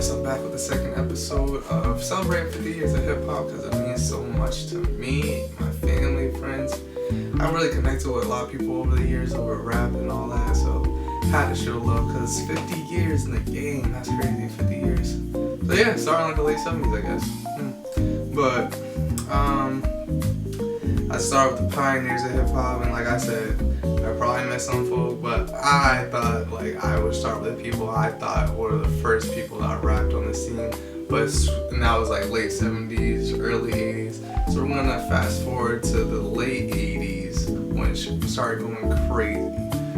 course, I'm back with the second episode of celebrating 50 years of hip hop because it means so much to me, my family, friends. I really connected with a lot of people over the years over rap and all that, so had to show love because 50 years in the game, that's crazy, 50 years. So yeah, starting like the late 70s, I guess. But I started with the pioneers of hip hop, and like I said, I probably missed some folk, but I thought like I would start with the people I thought were the first people that rapped on the scene. And that was like late 70s, early 80s. So we're gonna fast forward to the late 80s when it started going crazy.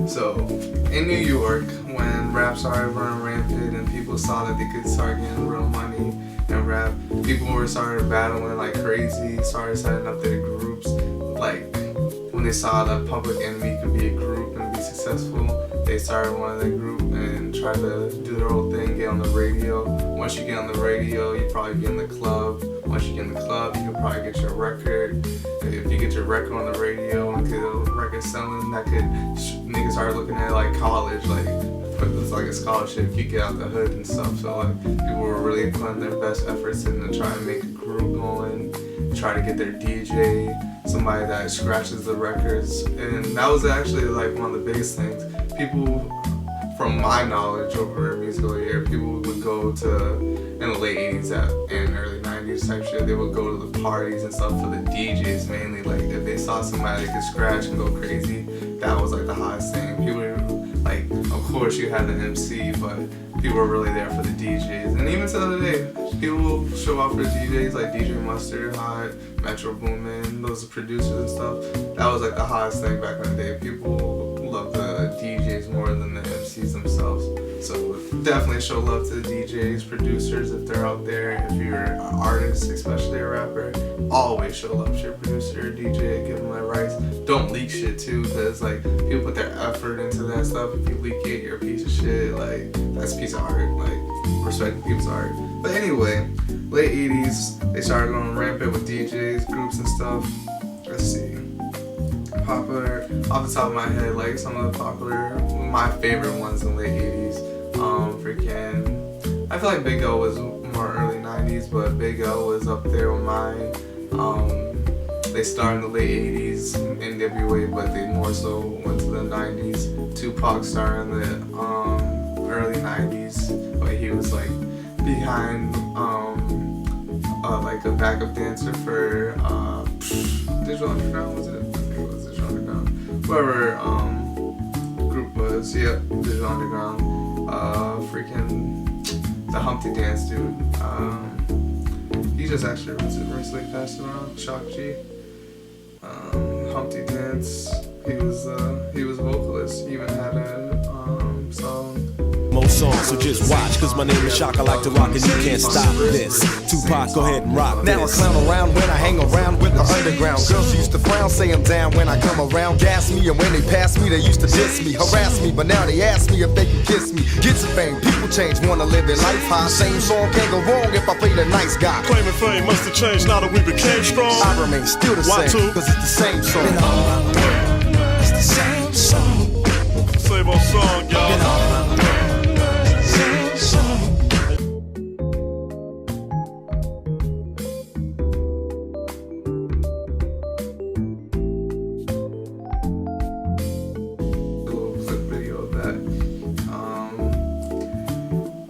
So in New York, when rap started running rampant and people saw that they could start getting real money and rap, people were started battling like crazy, started setting up their groups. Like when they saw that Public Enemy could be a group and be successful, they started one of their group and tried to do their whole thing, get on the radio. Once you get on the radio, you probably get in the club. Once you get in the club, you could probably get your record. If you get your record on the radio and get a record selling, that could niggas start looking at it like college, like put this like a scholarship. You get out the hood and stuff. So like people were really putting their best efforts in to try and make a group going, try to get their DJ, somebody that scratches the records, and that was actually like one of the biggest things. People, from my knowledge over a musical year, people would go to, in the late 80s and early 90s type shit, they would go to the parties and stuff for the DJs mainly. Like if they saw somebody that could scratch and go crazy, that was like the hottest thing. People were, like, of course you had the MC, but people were really there for the DJs. And even to the other day, people will show up for DJs like DJ Mustard, Hot, Metro Boomin, those producers and stuff. That was like the hottest thing back in the day. People love the DJs more than the MCs themselves. So definitely show love to the DJs, producers if they're out there. If you're an artist, especially a rapper, always show love to your producer or DJ, give them their rights. Don't leak shit too, because like people put their effort into that stuff. If you leak it, you're a piece of shit. Like that's a piece of art. Like respecting people's art. But anyway, late 80s, they started going rampant with DJs, groups and stuff. Let's see. Popular, off the top of my head, like some of the popular, my favorite ones in the late 80s. I feel like Big L was more early 90s, but Big L was up there with mine. They started in the late 80s, NWA, but they more so went to the 90s. Tupac started in the early 90s, but he was like behind like a backup dancer for Digital Underground, was it? I think it was Digital Underground. Whoever group was, yeah, Digital Underground. Freaking the Humpty Dance dude. He just actually recently passed around. Shock G. Humpty Dance. He was vocalist. He even had a song. More songs, so just watch, cause my name is Shock, I like to rock and you can't stop this. Tupac, go ahead and rock this. Now I clown around when I hang around with the underground. Girls used to frown, say I'm down when I come around. Gas me, and when they pass me, they used to diss me, harass me. But now they ask me if they can kiss me. Get some fame, people change, wanna live their life high. Same song can't go wrong if I play the nice guy. Claiming fame must have changed now that we became strong. I remain still the Why same, too? cause it's the same song. It's the same song. Same old song, y'all.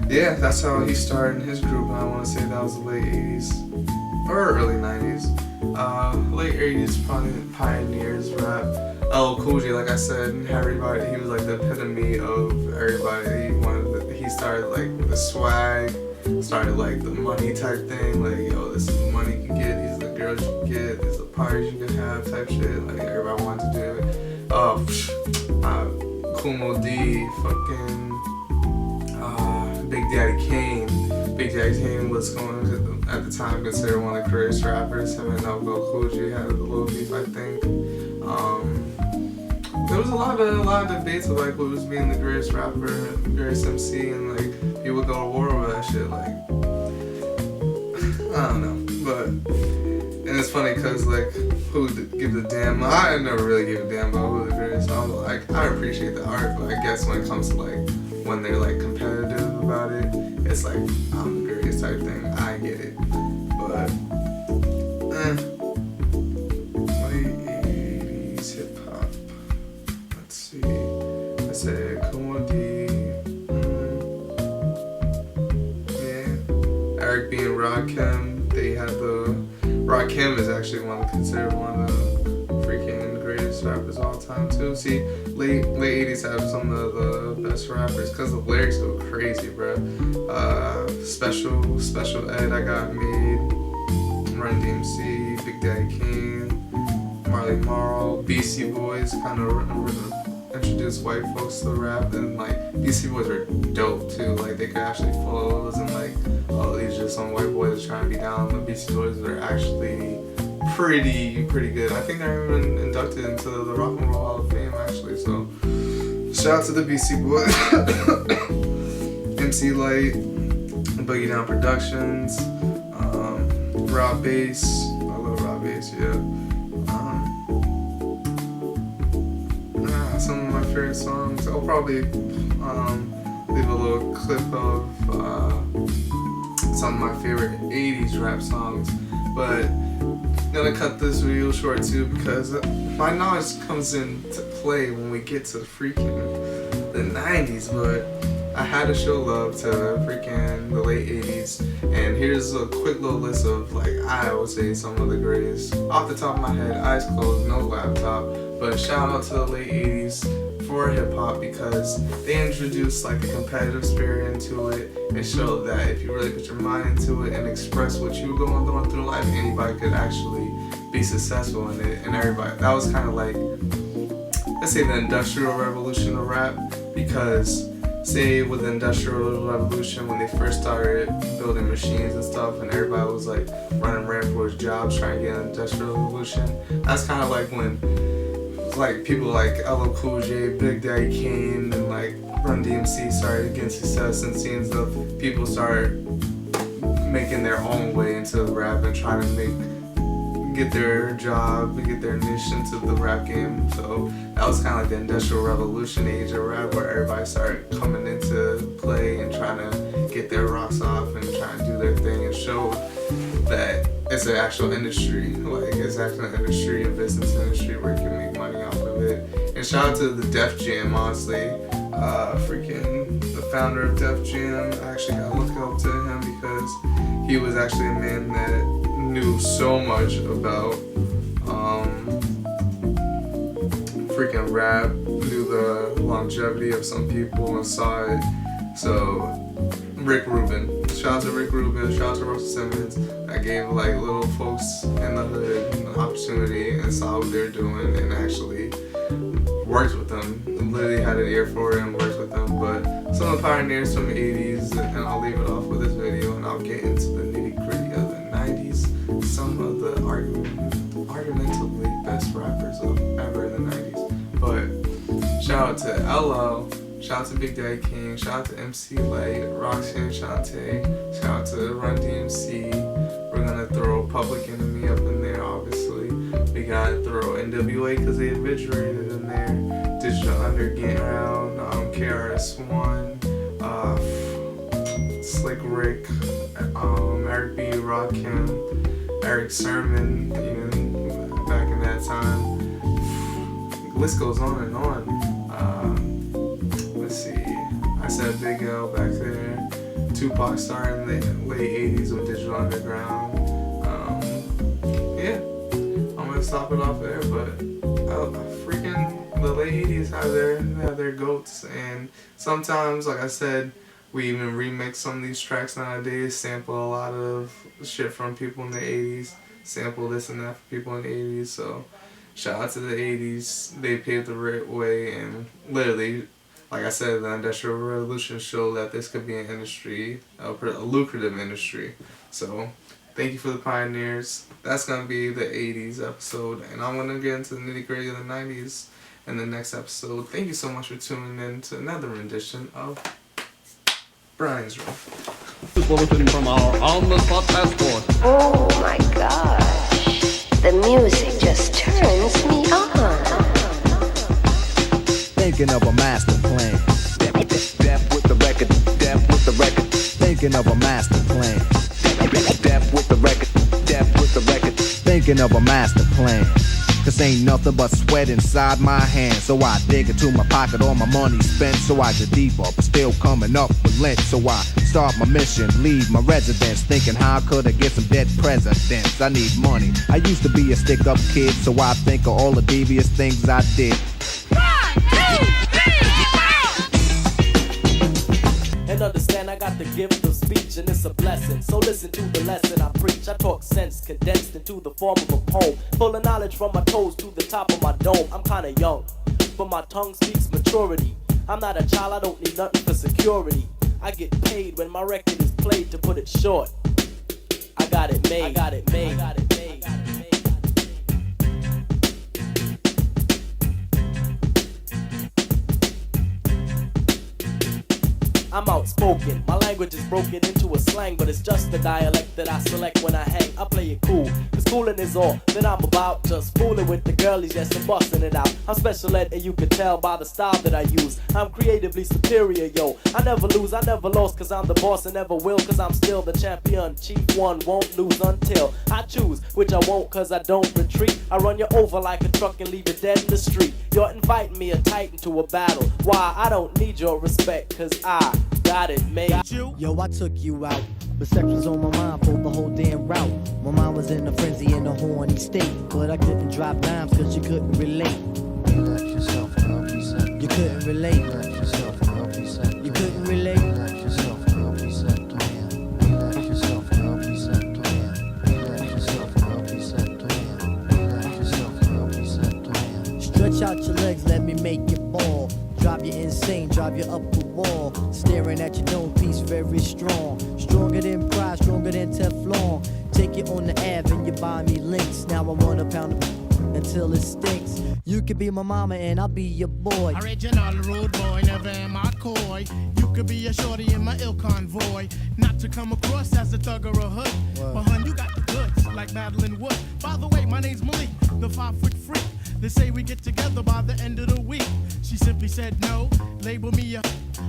Yeah, that's how he started in his group. I want to say that was the late 80s or early 90s. Late 80s, probably pioneers rap. LL Cool J, like I said, everybody. He was like the epitome of everybody. He started like the swag, started like the money type thing. Like, yo, this is the money you can get. These are the girls you can get. These are the parties you can have type shit. Like everybody wanted to do it. Kumo D, fucking. Big Daddy Kane. Big Daddy Kane was going at the time considered one of the greatest rappers. Him and LL Cool J had a little beef, I think. There was a lot of debates of like who was being the greatest rapper, greatest MC, and like people would go to war over that shit. Like I don't know, but and it's funny because like who gives a damn? I never really gave a damn about who the greatest. I appreciate the art, but I guess when it comes to like when they're like competitive about it, it's like I'm the greatest type thing. I get it, but late 80s hip hop. Let's see. I said Kawadi. Yeah, Eric B and Rakim. They had the Rakim is actually considered one of the freaking greatest rappers of all time too. See, late 80s have some of the best rappers because the lyrics go crazy, bro. Special Ed, I Got Made, Run DMC, Big Daddy Kane, Marley Marl, Beastie Boys kind of introduced white folks to rap, and like Beastie Boys are dope too. Like they could actually flow. It wasn't like, oh, these are just some white boys trying to be down. The Beastie Boys are actually pretty good. I think they're even inducted into the Rock and Roll Hall of Fame actually. So shout out to the Beastie Boys, MC Light, Boogie Down Productions, Rob Bass. I love Rob Bass. Yeah. Some of my favorite songs. I'll probably leave a little clip of some of my favorite 80s rap songs, but I'm gonna cut this video short too because my knowledge comes into play when we get to the 90s, but I had to show love to freaking the late 80s, and here's a quick little list of like I would say some of the greatest off the top of my head, eyes closed, no laptop, but shout out to the late 80s for hip hop because they introduced like the competitive spirit into it and showed that if you really put your mind into it and express what you were going through life, anybody could actually be successful in it. And everybody, that was kind of like, let's say the industrial revolution of rap, because say with the industrial revolution when they first started building machines and stuff and everybody was like running ran for his jobs trying to get an industrial revolution, that's kind of like when like people like LL Cool J, Big Daddy Kane, and like Run DMC started getting success and seeing stuff. People started making their own way into the rap and trying to get their job, get their niche into the rap game. So that was kind of like the industrial revolution age of rap where everybody started coming into play and trying to get their rocks off and trying to do their thing and show that it's an actual industry, like it's actually an industry, a business industry where you can make money off of it. And shout out to the Def Jam, honestly, freaking the founder of Def Jam. I actually got to look up to him because he was actually a man that knew so much about freaking rap, knew the longevity of some people and saw it. So Rick Rubin, shout out to Rick Rubin, shout out to Russell Simmons. I gave like little folks in the hood an opportunity and saw what they're doing and actually worked with them. Literally had an ear for it and worked with them. But some of the pioneers from the 80s, and I'll leave it off with this video and I'll get into the nitty gritty of the 90s. Some of the argumentatively best rappers ever in the 90s. But shout out to LL. Shout out to Big Daddy King, shout out to MC Light, Roxanne Shante, shout out to Run DMC. We're gonna throw Public Enemy up in there, obviously. We gotta throw NWA because they invigorated in there. Digital Underground, KRS-One, Slick Rick, Eric B, Rakim, Eric Sermon, even back in that time. The list goes on and on. Let's see, I said Big L back there. Tupac started in the late 80s with Digital Underground. Yeah, I'm gonna stop it off there, but freaking the late 80s have their goats, and sometimes, like I said, we even remix some of these tracks nowadays, sample a lot of shit from people in the 80s, sample this and that for people in the 80s, so shout out to the 80s, they paved the right way, and literally, like I said, the Industrial Revolution showed that this could be an industry, a lucrative industry. So, thank you for the pioneers. That's going to be the 80s episode, and I'm going to get into the nitty gritty of the 90s in the next episode. Thank you so much for tuning in to another rendition of Brian's Room. Bulletin from our on-the-spot passport. Oh my gosh, the music just turns me on. Thinking of a master plan. Death with the record. Thinking thinking of a master plan. Death with the record, death with the record. Thinking of a master plan. Cause ain't nothing but sweat inside my hands. So I dig into my pocket, all my money spent. So I get deeper, but still coming up with lint. So I start my mission, leave my residence. Thinking how could I get some dead presidents? I need money. I used to be a stick-up kid, so I think of all the devious things I did. And understand I got the gift of speech and it's a blessing. So listen to the lesson I preach. I talk sense condensed into the form of a poem. Full of knowledge from my toes to the top of my dome. I'm kinda young, but my tongue speaks maturity. I'm not a child, I don't need nothing for security. I get paid when my record is played, to put it short. I got it made. I got it made. I got it made. I got it made. I'm outspoken, my language is broken into a slang, but it's just the dialect that I select when I hang. I play it cool, cause coolin' is all that I'm about. Just fooling with the girlies, yes, and bustin' it out. I'm special ed and you can tell by the style that I use. I'm creatively superior, yo. I never lose, I never lost, cause I'm the boss and never will, cause I'm still the champion. Chief one, won't lose until I choose, which I won't cause I don't retreat. I run you over like a truck and leave you dead in the street. You're inviting me a titan to a battle. Why? I don't need your respect, cause I got it made. Yo, I took you out, but sex was on my mind for the whole damn route. My mind was in a frenzy in a horny state, but I couldn't drop dimes cause you couldn't relate. Relax yourself, girl, reset. You couldn't relate. Relax yourself, girl, reset. You couldn't relate. Relax yourself, girl, reset. Relax yourself, girl, reset. Relax yourself, girl, reset. Relax yourself, girl, reset. Stretch out your legs, let me make you fall. Drive you insane, drive you up the wall. Staring at your dome piece, very strong. Stronger than pride, stronger than Teflon. Take you on the Ave and you buy me links. Now I want a pound of until it stinks. You could be my mama and I'll be your boy. Original rude boy, never am I coy. You could be a shorty in my ill convoy. Not to come across as a thug or a hood. But hun, you got the goods, like Madeline Wood. By the way, my name's Malik, the 5-foot freak. They say we get together by the end of the week. She simply said no, label me a.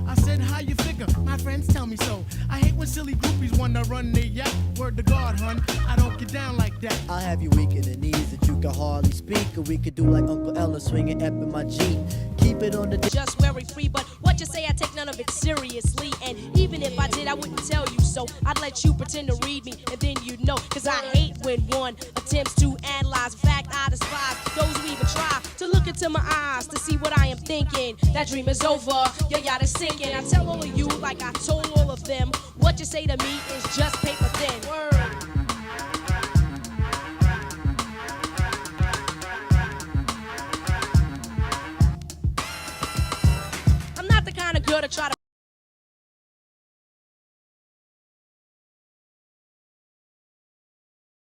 I said, how you figure? My friends tell me so. I hate when silly groupies wanna run their yap. Word to God, hun, I don't get down like that. I'll have you weak in the knees that you can hardly speak. Or we could do like Uncle Ella swinging up in my Jeep. Keep it on the just very free, but what you say, I take none of it seriously. And even if I did, I wouldn't tell you so. I'd let you pretend to read me, and then you'd know. Cause I hate when one attempts to analyze. In fact, I despise those who even try to look into my eyes to see what I am thinking. That dream is over, your yacht is sinking. I tell all of you, like I told all of them, what you say to me is just paper thin. Word. Girl to try to